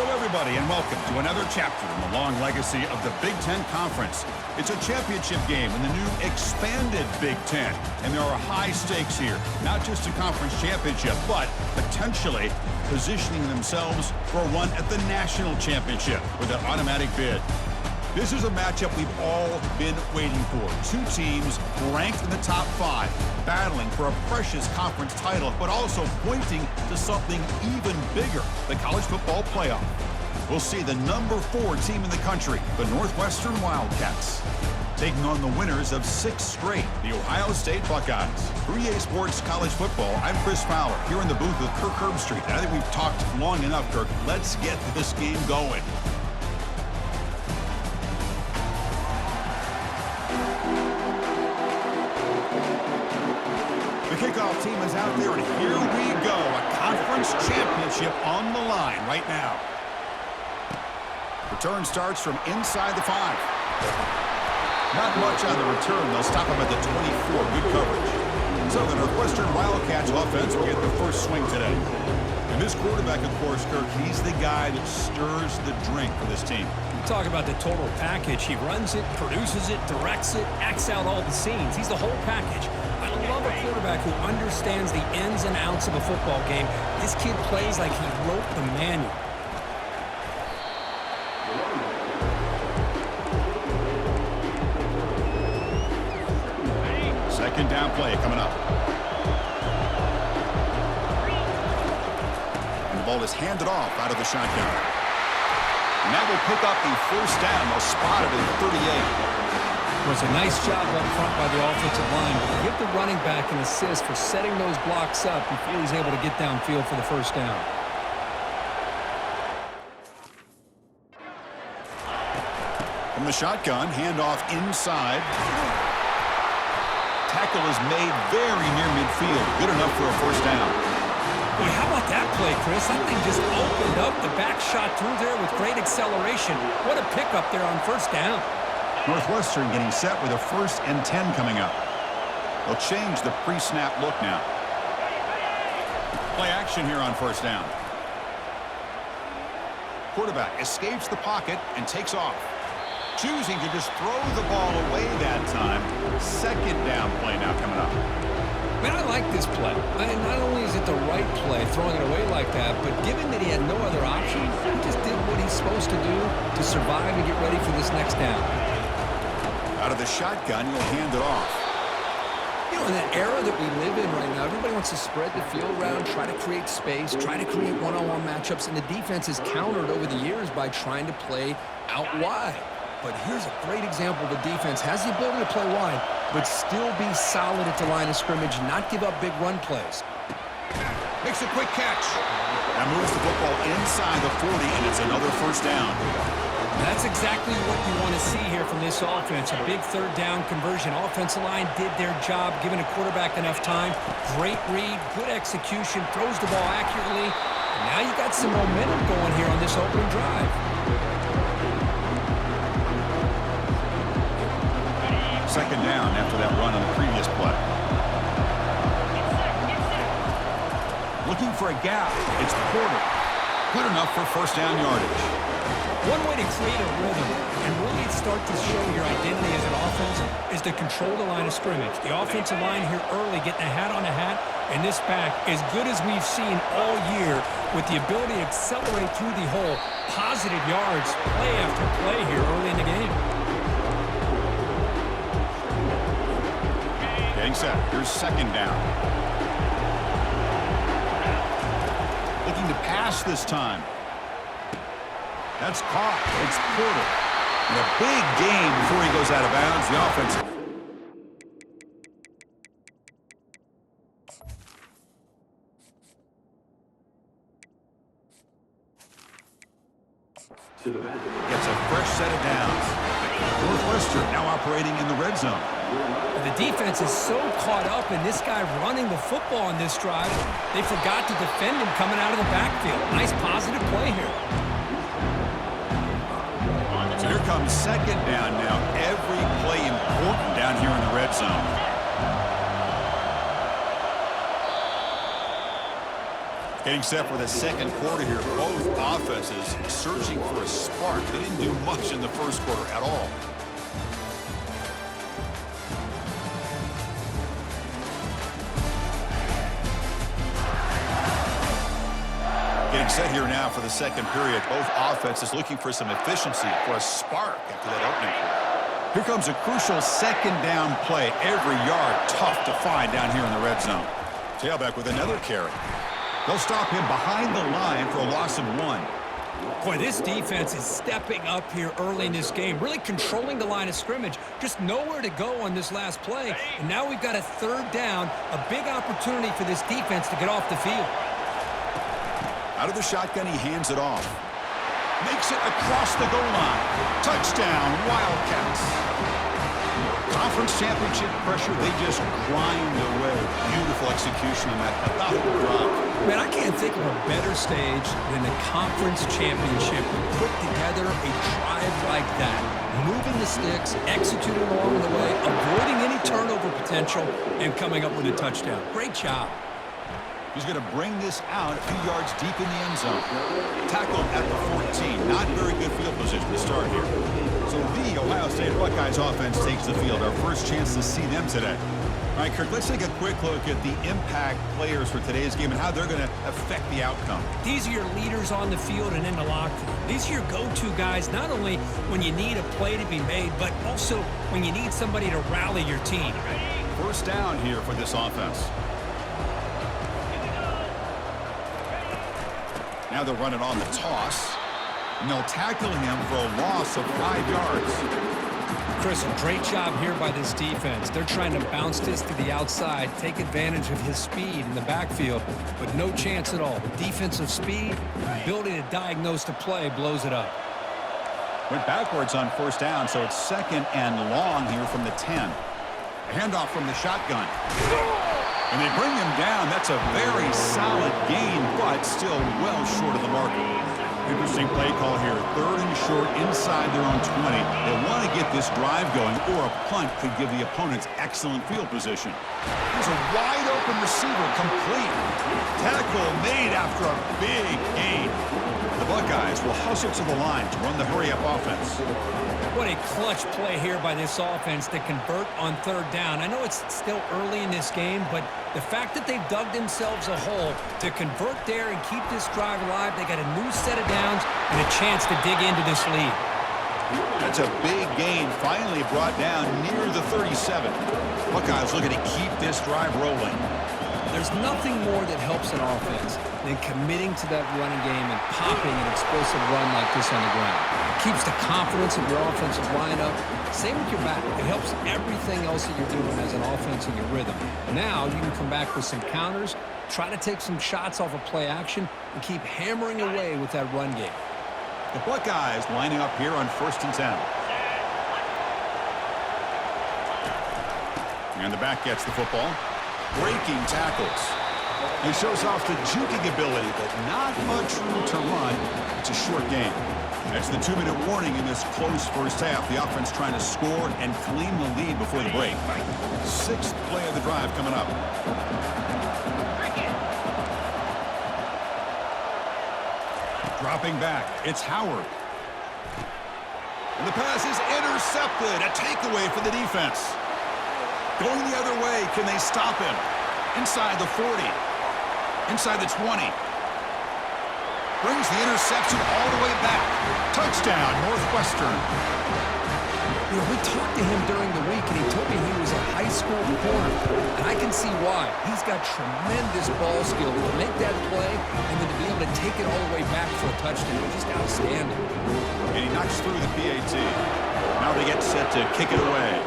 everybody, and welcome to another chapter in the long legacy of the Big Ten Conference. It's a championship game in the new expanded Big Ten, and there are high stakes here. Not just a conference championship, but potentially positioning themselves for a run at the national championship with an automatic bid. This is a matchup we've all been waiting for. Two teams ranked in the top 5, battling for a precious conference title, but also pointing to something even bigger, the college football playoff. We'll see the number 4 team in the country, the Northwestern Wildcats, taking on the winners of 6 straight, the Ohio State Buckeyes. For EA Sports College Football, I'm Chris Fowler, here in the booth with Kirk Herbstreit. And I think we've talked long enough, Kirk. Let's get this game going. The kickoff team is out there, and here we go. A conference championship on the line right now. Return starts from inside the 5. Not much on the return. They'll stop him at the 24. Good coverage. So the Northwestern Wildcats offense will get the first swing today. And this quarterback, of course, Kirk, he's the guy that stirs the drink for this team. You talk about the total package. He runs it, produces it, directs it, acts out all the scenes. He's the whole package. I love a quarterback who understands the ins and outs of a football game. This kid plays like he wrote the manual. Second down play coming up. And the ball is handed off out of the shotgun. And that will pick up the first down. They'll spot it at 38. It was a nice job up front by the offensive line. But give the running back an assist for setting those blocks up before he's able to get downfield for the first down. From the shotgun, handoff inside. Tackle is made very near midfield. Good enough for a first down. Boy, how about that play, Chris? That thing just opened up. The back shot through there with great acceleration. What a pickup there on first down. Northwestern getting set with a 1st and 10 coming up. They'll change the pre-snap look now. Play action here on first down. Quarterback escapes the pocket and takes off. Choosing to just throw the ball away that time. Second down play now coming up. Man, I like this play. Not only is it the right play, throwing it away like that, but given that he had no other option, he just did what he's supposed to do to survive and get ready for this next down. Out of the shotgun, he'll hand it off. You know, in that era that we live in right now, everybody wants to spread the field around, try to create space, try to create one-on-one matchups, and the defense has countered over the years by trying to play out wide. But here's a great example. The defense has the ability to play wide, but still be solid at the line of scrimmage, not give up big run plays. Makes a quick catch. Now moves the football inside the 40, and it's another first down. That's exactly what you want to see here from this offense. A big third down conversion. Offensive line did their job, giving a quarterback enough time. Great read, good execution, throws the ball accurately. And now you got some momentum going here on this opening drive. Second down after that run on the previous play. Looking for a gap. It's Porter. Good enough for first down yardage. One way to create a rhythm and really start to show your identity as an offense is to control the line of scrimmage. The offensive line here early getting a hat on a hat, and this back, as good as we've seen all year, with the ability to accelerate through the hole, positive yards, play after play here early in the game. Getting set. Here's second down. Looking to pass this time. That's caught. It's Porter. And a big gain before he goes out of bounds. The offense. Gets a fresh set of downs. Northwestern now operating in the red zone. The defense is so caught up in this guy running the football on this drive, they forgot to defend him coming out of the backfield. Nice positive play here. So here comes second down now. Every play important down here in the red zone. Getting set for the second quarter here. Both offenses searching for a spark. They didn't do much in the first quarter at all. Getting set here now for the second period. Both offenses looking for some efficiency, for a spark after that opening quarter. Here comes a crucial second down play. Every yard tough to find down here in the red zone. Tailback with another carry. They'll stop him behind the line for a loss of 1. Boy, this defense is stepping up here early in this game, really controlling the line of scrimmage. Just nowhere to go on this last play. And now we've got a third down, a big opportunity for this defense to get off the field. Out of the shotgun, he hands it off. Makes it across the goal line. Touchdown, Wildcats. Conference championship pressure, they just grind away. Beautiful execution on that methodical drive. Man, I can't think of a better stage than the conference championship to put together a drive like that. Moving the sticks, executing along the way, avoiding any turnover potential, and coming up with a touchdown. Great job. He's going to bring this out a few yards deep in the end zone. Tackled at the 14. Not very good field position to start here. So the Ohio State Buckeyes offense takes the field. Our first chance to see them today. All right, Kirk, let's take a quick look at the impact players for today's game and how they're going to affect the outcome. These are your leaders on the field and in the locker room. These are your go-to guys, not only when you need a play to be made, but also when you need somebody to rally your team. First down here for this offense. Now they'll run it on the toss, and they'll tackle him for a loss of 5 yards. Chris, a great job here by this defense. They're trying to bounce this to the outside, take advantage of his speed in the backfield, but no chance at all. The defensive speed, ability to diagnose the play, blows it up. Went backwards on first down, so it's second and long here from the 10. A handoff from the shotgun. And they bring him down. That's a very solid gain, but still well short of the mark. Interesting play call here. Third and short inside their own 20. They want to get this drive going, or a punt could give the opponents excellent field position. There's a wide open receiver, complete. Tackle made after a big gain. The Buckeyes will hustle to the line to run the hurry-up offense. What a clutch play here by this offense to convert on third down. I know it's still early in this game, but the fact that they've dug themselves a hole to convert there and keep this drive alive, they got a new set of downs and a chance to dig into this lead. That's a big gain, finally brought down near the 37. Buckeyes looking to keep this drive rolling. There's nothing more that helps an offense than committing to that running game and popping an explosive run like this on the ground. It keeps the confidence of your offensive lineup. Same with your back. It helps everything else that you're doing as an offense in your rhythm. Now you can come back with some counters, try to take some shots off of play action, and keep hammering away with that run game. The Buckeyes lining up here on 1st and 10. And the back gets the football. Breaking tackles. He shows off the juking ability, but not much room to run. It's a short game. That's the 2-minute warning in this close first half. The offense trying to score and claim the lead before the break. 6th play of the drive coming up. Dropping back, it's Howard. And the pass is intercepted. A takeaway for the defense. Going the other way, can they stop him? Inside the 40. Inside the 20. Brings the interception all the way back. Touchdown, Northwestern. You know, we talked to him during the week, and he told me he was a high school corner. And I can see why. He's got tremendous ball skill to make that play and then to be able to take it all the way back for a touchdown. Just outstanding. And he knocks through the PAT. Now they get set to kick it away.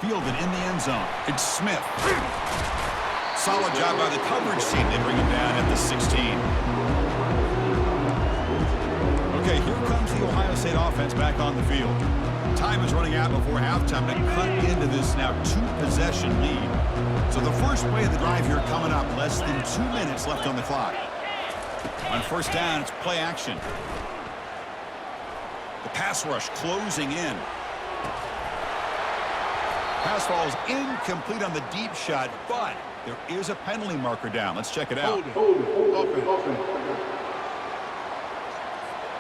Fielded in the end zone. It's Smith. Solid job by the coverage team. They bring him down at the 16. Okay, here comes the Ohio State offense back on the field. Time is running out before halftime to cut into this now 2-possession lead. So the first play of the drive here coming up. Less than 2 minutes left on the clock. On first down, it's play action. The pass rush closing in. Pass falls incomplete on the deep shot, but there is a penalty marker down. Let's check it out.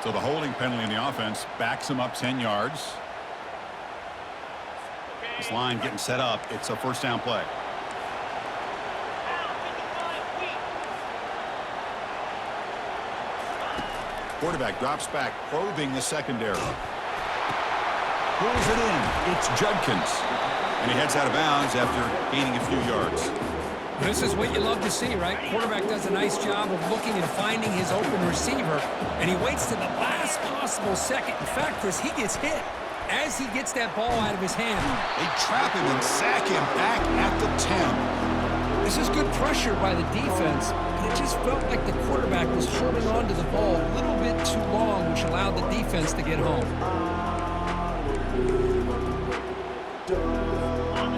So the holding penalty in the offense backs him up 10 yards. This line getting set up. It's a first down play. Quarterback drops back, probing the secondary. Pulls it in. It's Judkins. And he heads out of bounds after gaining a few yards. This is what you love to see, right? Quarterback does a nice job of looking and finding his open receiver, and he waits to the last possible second. In fact, Chris, he gets hit as he gets that ball out of his hand. They trap him and sack him back at the 10. This is good pressure by the defense, but it just felt like the quarterback was holding on to the ball a little bit too long, which allowed the defense to get home.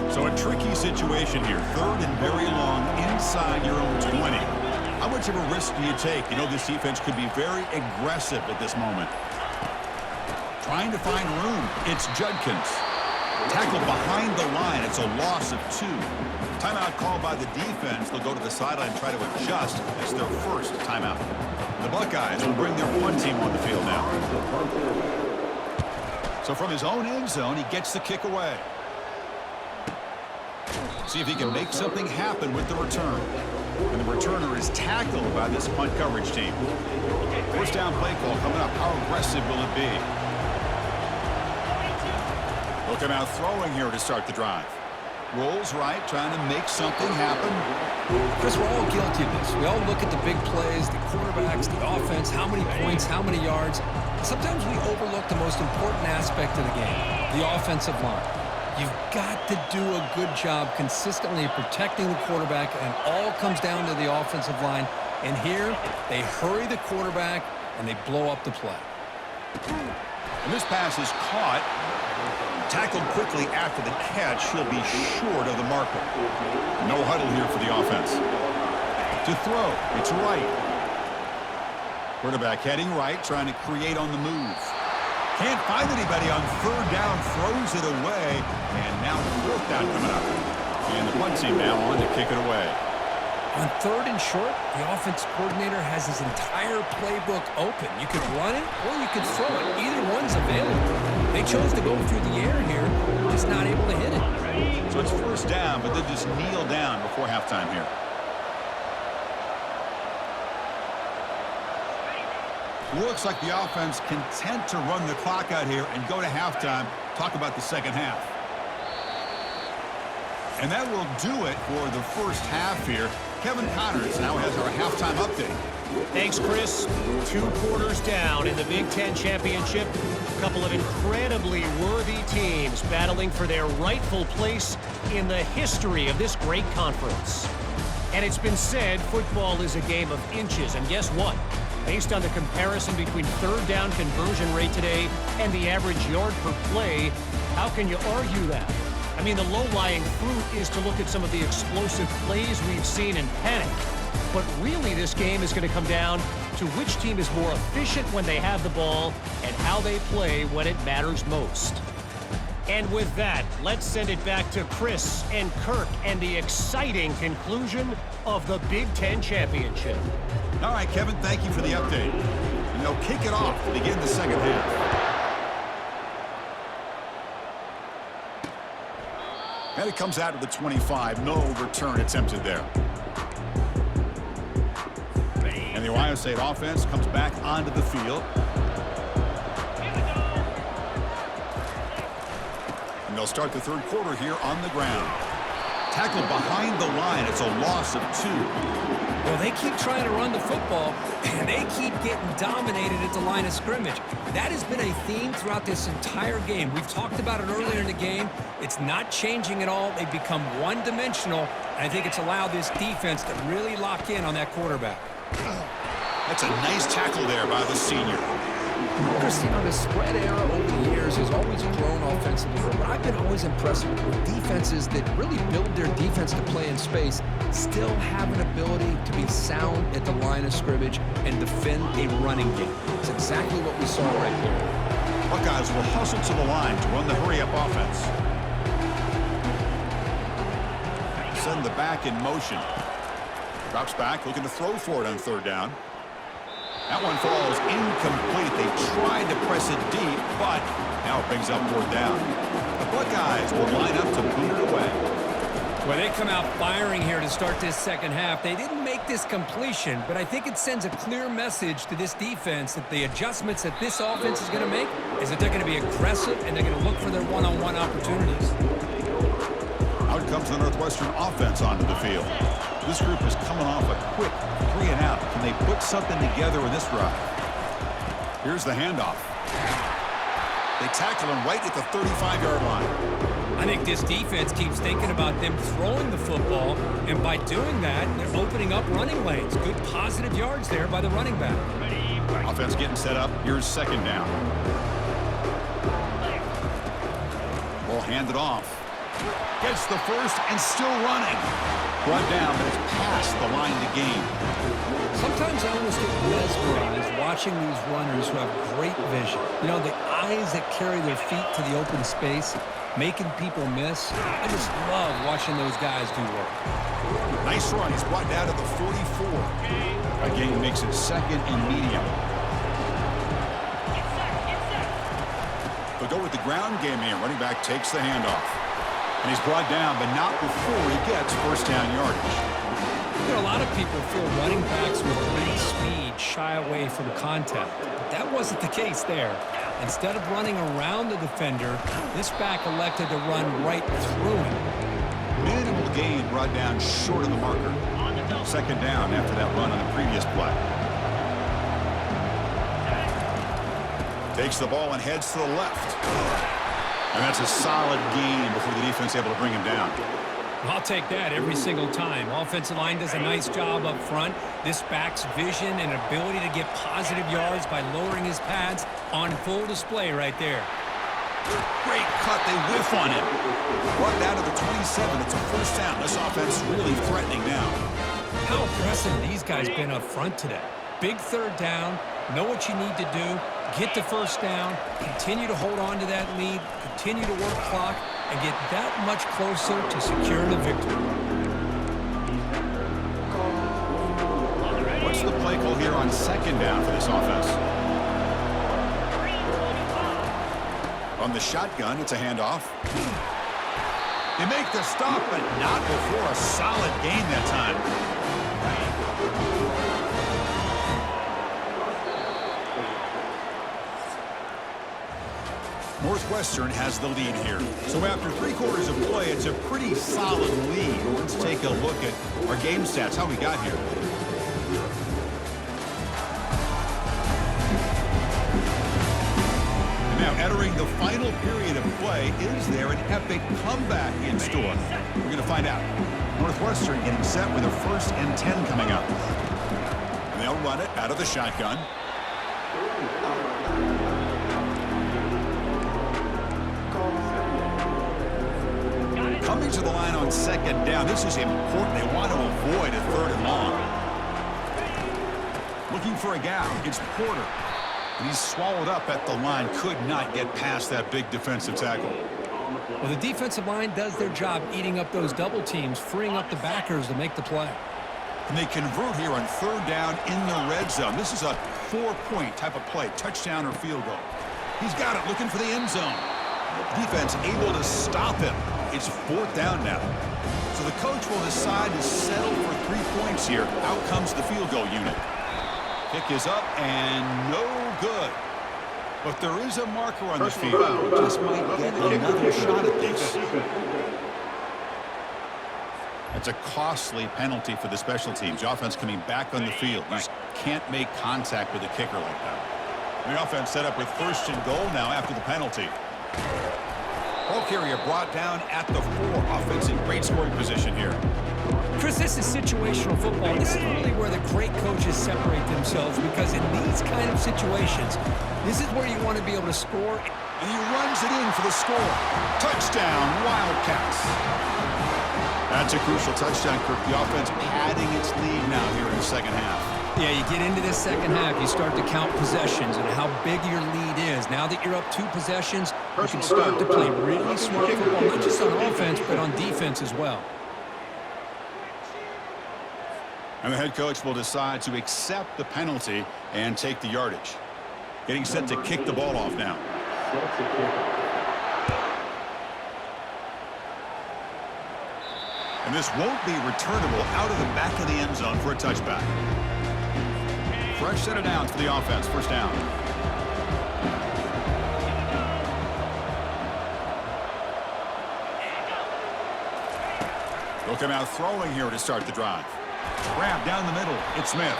So a tricky situation here. Third and very long inside your own 20. How much of a risk do you take? You know this defense could be very aggressive at this moment. Trying to find room. It's Judkins. Tackled behind the line. It's a loss of 2. Timeout called by the defense. They'll go to the sideline and try to adjust. It's their first timeout. The Buckeyes will bring their punt team on the field now. So from his own end zone, he gets the kick away. See if he can make something happen with the return. And the returner is tackled by this punt coverage team. First down play call coming up. How aggressive will it be? They'll come out throwing here to start the drive. Rolls right, trying to make something happen. Chris, we're all guilty of this. We all look at the big plays, the quarterbacks, the offense, how many points, how many yards. Sometimes we overlook the most important aspect of the game, the offensive line. You've got to do a good job consistently protecting the quarterback, and it all comes down to the offensive line. And here, they hurry the quarterback, and they blow up the play. And this pass is caught. Tackled quickly after the catch. He'll be short of the marker. No huddle here for the offense. To throw, it's right. Quarterback heading right, trying to create on the move. Can't find anybody on third down, throws it away, and now fourth down coming up. And the punt team now on to kick it away. On third and short, the offense coordinator has his entire playbook open. You could run it or you could throw it. Either one's available. They chose to go through the air here, just not able to hit it. So it's first down, but they just kneel down before halftime here. Looks like the offense content to run the clock out here and go to halftime. Talk about the second half. And that will do it for the first half here. Kevin Connors now has our halftime update. Thanks, Chris. 2 quarters down in the Big Ten Championship. A couple of incredibly worthy teams battling for their rightful place in the history of this great conference. And it's been said football is a game of inches. And guess what? Based on the comparison between third down conversion rate today and the average yard per play, how can you argue that? I mean, the low-lying fruit is to look at some of the explosive plays we've seen in panic. But really, this game is going to come down to which team is more efficient when they have the ball and how they play when it matters most. And with that, let's send it back to Chris and Kirk and the exciting conclusion of the Big Ten Championship. All right, Kevin, thank you for the update. And they'll kick it off to begin the second half. And it comes out of the 25. No return attempted there. And the Ohio State offense comes back onto the field. And they'll start the third quarter here on the ground. Tackled behind the line. It's a loss of 2. Well, they keep trying to run the football, and they keep getting dominated at the line of scrimmage. That has been a theme throughout this entire game. We've talked about it earlier in the game. It's not changing at all. They've become one-dimensional, and I think it's allowed this defense to really lock in on that quarterback. That's a nice tackle there by the senior. Chris, you know, the spread era over the years has always grown offensively, but I've been always impressed with defenses that really build their defense to play in space, still have an ability to be sound at the line of scrimmage and defend a running game. It's exactly what we saw right here. Buckeyes will hustle to the line to run the hurry-up offense. Send the back in motion. Drops back, looking to throw for it on third down. That one falls incomplete. They tried to press it deep, but now it brings up fourth down. The Buckeyes will line up to boot it away. Well, they come out firing here to start this second half. They didn't make this completion, but I think it sends a clear message to this defense that the adjustments that this offense is going to make is that they're going to be aggressive and they're going to look for their one-on-one opportunities. Out comes the Northwestern offense onto the field. This group is coming off a quick 3 and out. Can they put something together in this drive? Here's the handoff. They tackle him right at the 35-yard line. I think this defense keeps thinking about them throwing the football, and by doing that, they're opening up running lanes. Good positive yards there by the running back. Offense getting set up. Here's second down. Ball handed off. Gets the first and still running. Brought down, but it's past the line to gain. Sometimes I almost get mesmerized watching these runners who have great vision. You know, the eyes that carry their feet to the open space, making people miss. I just love watching those guys do work. Nice run. He's brought down to the 44. Again, makes it second and medium. They'll go with the ground game here. Running back takes the handoff. And he's brought down, but not before he gets first down yardage. You know, a lot of people feel running backs with great speed shy away from contact. But that wasn't the case there. Instead of running around the defender, this back elected to run right through him. Minimal gain brought down short of the marker. Second down after that run on the previous play. Takes the ball and heads to the left. And that's a solid gain before the defense able to bring him down. I'll take that every single time. Offensive line does a nice job up front. This back's vision and ability to get positive yards by lowering his pads on full display right there. Great cut. They whiff on him. Brought down to the 27. It's a first down. This offense really threatening now. How impressive these guys been up front today. Big third down. Know what you need to do. Get the first down. Continue to hold on to that lead. Continue to work clock and get that much closer to securing a victory. What's the play call here on second down for this offense? On the shotgun, it's a handoff. They make the stop, but not before a solid gain that time. Northwestern has the lead here. So after 3 quarters of play, it's a pretty solid lead. Let's take a look at our game stats, how we got here. Now, entering the final period of play, is there an epic comeback in store? We're going to find out. Northwestern getting set with a 1st and 10 coming up. And they'll run it out of the shotgun. Coming to the line on second down. This is important. They want to avoid a 3rd and long. Looking for a gap. It's Porter. And he's swallowed up at the line. Could not get past that big defensive tackle. Well, the defensive line does their job eating up those double teams, freeing up the backers to make the play. And they convert here on 3rd down in the red zone. This is a 4-point type of play, touchdown or field goal. He's got it, looking for the end zone. Defense able to stop him. It's 4th down now. So the coach will decide to settle for 3 points here. Out comes the field goal unit. Kick is up and no good. But there is a marker on the field. Just might get another shot at this. It's a costly penalty for the special teams. The offense coming back on the field. You just can't make contact with a kicker like that. The offense set up with 1st and goal now after the penalty. Ball carrier brought down at the 4. Offense in great scoring position here. Chris, this is situational football. This is really where the great coaches separate themselves, because in these kind of situations, this is where you want to be able to score. And he runs it in for the score. Touchdown, Wildcats. That's a crucial touchdown, Kirk. The offense padding its lead now here in the second half. Yeah, you get into this second half, you start to count possessions and how big your lead is. Now that you're up 2 possessions, you can start to play really smart football, not just on offense, but on defense as well. And the head coach will decide to accept the penalty and take the yardage. Getting set to kick the ball off now. And this won't be returnable out of the back of the end zone for a touchback. Fresh set of downs for the offense. First down. They'll come out throwing here to start the drive. Grab down the middle. It's Smith.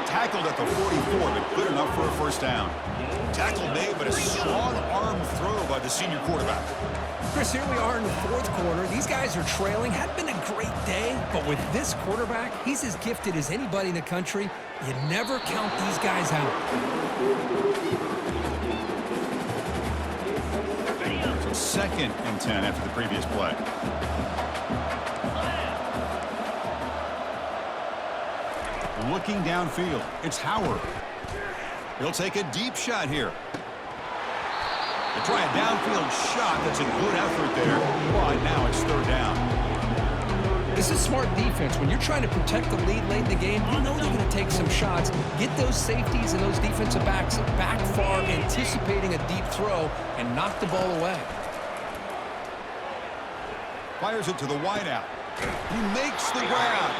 Tackled at the 44, but good enough for a first down. Tackle made, but a strong arm throw by the senior quarterback. Chris, here we are in the fourth quarter. These guys are trailing. Had been a great day, but with this quarterback, he's as gifted as anybody in the country. You never count these guys out. So 2nd and 10 after the previous play. Looking downfield, it's Howard. He'll take a deep shot here. They try a downfield shot. That's a good effort there. But now it's 3rd down. This is smart defense. When you're trying to protect the lead late in the game, you know they're going to take some shots. Get those safeties and those defensive backs back far, anticipating a deep throw, and knock the ball away. Fires it to the wideout. He makes the grab.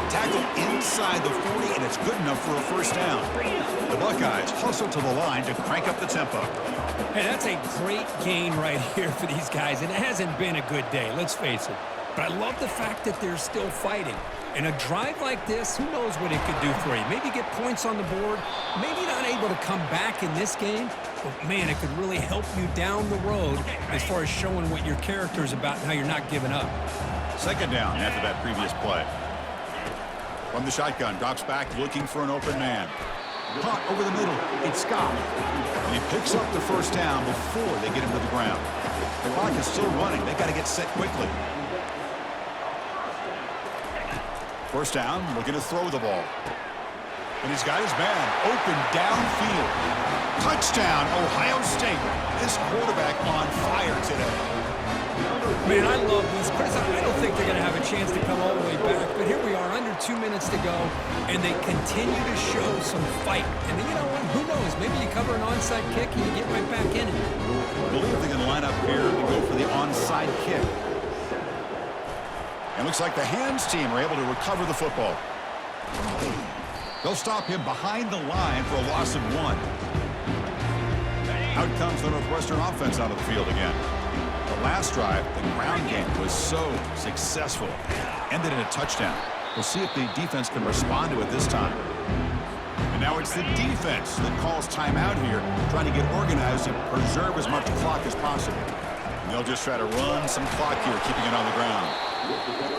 Tackle inside the 40, and it's good enough for a first down. The Buckeyes hustle to the line to crank up the tempo. Hey, that's a great gain right here for these guys, and it hasn't been a good day, let's face it. But I love the fact that they're still fighting. And a drive like this, who knows what it could do for you. Maybe get points on the board, maybe not able to come back in this game, but man, it could really help you down the road as far as showing what your character is about and how you're not giving up. 2nd down after that previous play. From the shotgun, drops back looking for an open man. Caught over the middle, it's Scott. And he picks up the first down before they get him to the ground. The clock is still running. They got to get set quickly. First down, looking to throw the ball. And he's got his man open downfield. Touchdown, Ohio State. This quarterback on fire today. Man, I love these. Chris, I don't think they're going to have a chance to come all the way back. But here we are, under 2 minutes to go, and they continue to show some fight. And you know what? Who knows? Maybe you cover an onside kick and you get right back in it. I believe they're going to line up here and go for the onside kick. And looks like the hands team are able to recover the football. They'll stop him behind the line for a loss of 1. Out comes the Northwestern offense out of the field again. The last drive, the ground game was so successful. Ended in a touchdown. We'll see if the defense can respond to it this time. And now it's the defense that calls timeout here, trying to get organized and preserve as much clock as possible. And they'll just try to run some clock here, keeping it on the ground.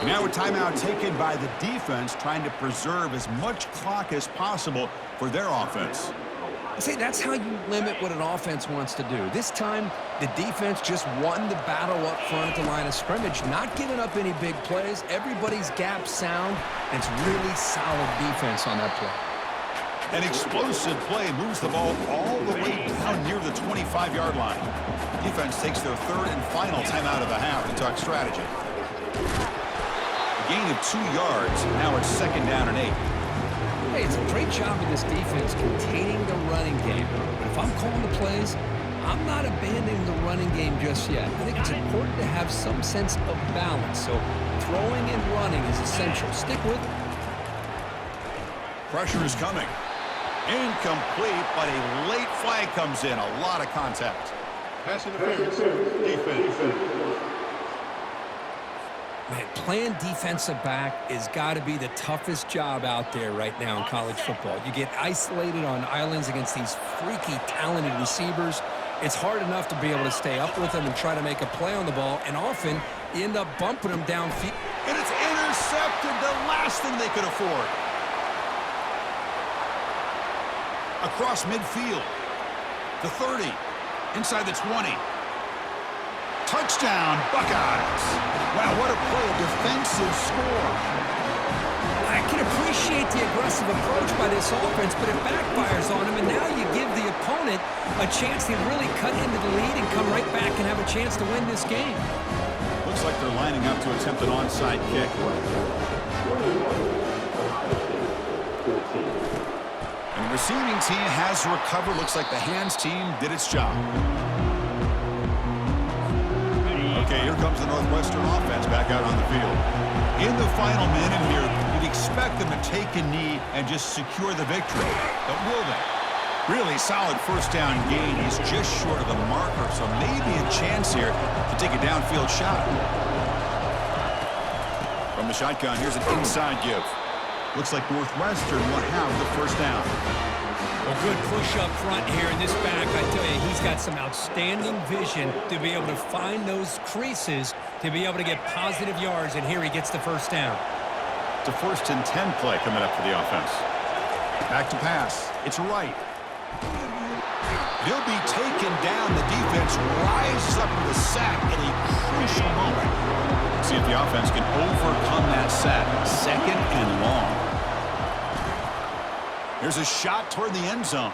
And now a timeout taken by the defense, trying to preserve as much clock as possible for their offense. See, that's how you limit what an offense wants to do. This time, the defense just won the battle up front at the line of scrimmage, not giving up any big plays. Everybody's gap sound, and it's really solid defense on that play. An explosive play moves the ball all the way down near the 25-yard line. Defense takes their 3rd and final timeout of the half to talk strategy. A gain of 2 yards. Now it's 2nd down and 8. Hey, it's a great job of this defense containing the running game. But if I'm calling the plays, I'm not abandoning the running game just yet. I think it's important to have some sense of balance. So throwing and running is essential. Stick with it. Pressure is coming. Incomplete, but a late flag comes in. A lot of contact. Pass interference. Defense. Man, playing defensive back has got to be the toughest job out there right now in college football. You get isolated on islands against these freaky, talented receivers. It's hard enough to be able to stay up with them and try to make a play on the ball, and often you end up bumping them downfield. And it's intercepted, the last thing they could afford. Across midfield. The 30. Inside the 20. Touchdown, Buckeyes. Wow, what a play, a defensive score. I can appreciate the aggressive approach by this offense, but it backfires on them, and now you give the opponent a chance to really cut into the lead and come right back and have a chance to win this game. Looks like they're lining up to attempt an onside kick. And the receiving team has recovered. Looks like the hands team did its job. Okay, here comes the Northwestern offense back out on the field. In the final minute here, you'd expect them to take a knee and just secure the victory. But will they? Really solid first down gain. He's just short of the marker, so maybe a chance here to take a downfield shot. From the shotgun, here's an inside give. Looks like Northwestern will have the first down. A good push up front here in this back. I tell you, he's got some outstanding vision to be able to find those creases, to be able to get positive yards, and here he gets the first down. It's a 1st and 10 play coming up for the offense. Back to pass. It's right. He'll be taken down. The defense rises up with a sack in a crucial moment. See if the offense can overcome that sack. 2nd and long. Here's a shot toward the end zone.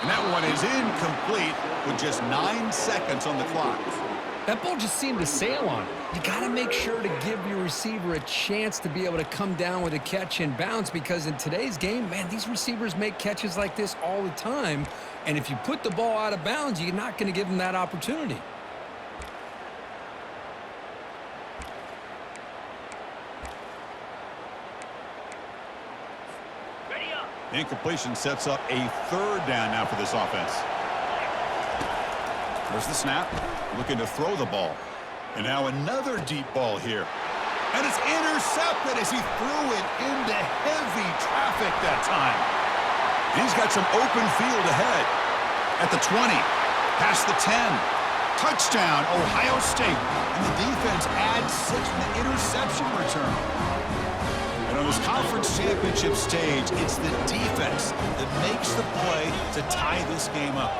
And that one is incomplete with just 9 seconds on the clock. That ball just seemed to sail on it. You got to make sure to give your receiver a chance to be able to come down with a catch and bounce, because in today's game, man, these receivers make catches like this all the time. And if you put the ball out of bounds, you're not going to give them that opportunity. Incompletion sets up a 3rd down now for this offense. There's the snap. Looking to throw the ball. And now another deep ball here. And it's intercepted as he threw it into heavy traffic that time. He's got some open field ahead. At the 20. Past the 10. Touchdown, Ohio State. And the defense adds 6 from the interception return. And on this conference championship stage, it's the defense that makes the play to tie this game up.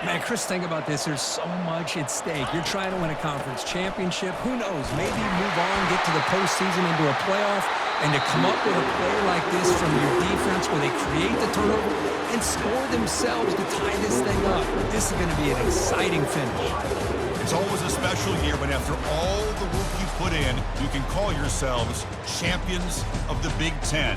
Man, Chris, think about this. There's so much at stake. You're trying to win a conference championship. Who knows? Maybe move on, get to the postseason, into a playoff, and to come up with a play like this from your defense where they create the turnover and score themselves to tie this thing up. This is going to be an exciting finish. It's always a special year, but after all the work you put in, you can call yourselves champions of the Big Ten.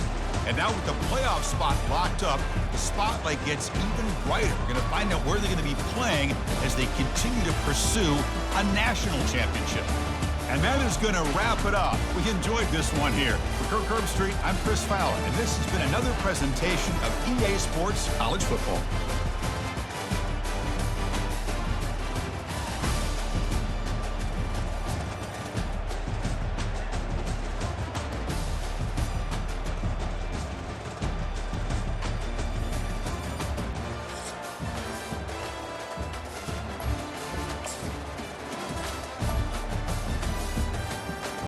And now with the playoff spot locked up, the spotlight gets even brighter. We're going to find out where they're going to be playing as they continue to pursue a national championship. And that is going to wrap it up. We enjoyed this one here. For Kirk Herbstreit, I'm Chris Fowler, and this has been another presentation of EA Sports College Football.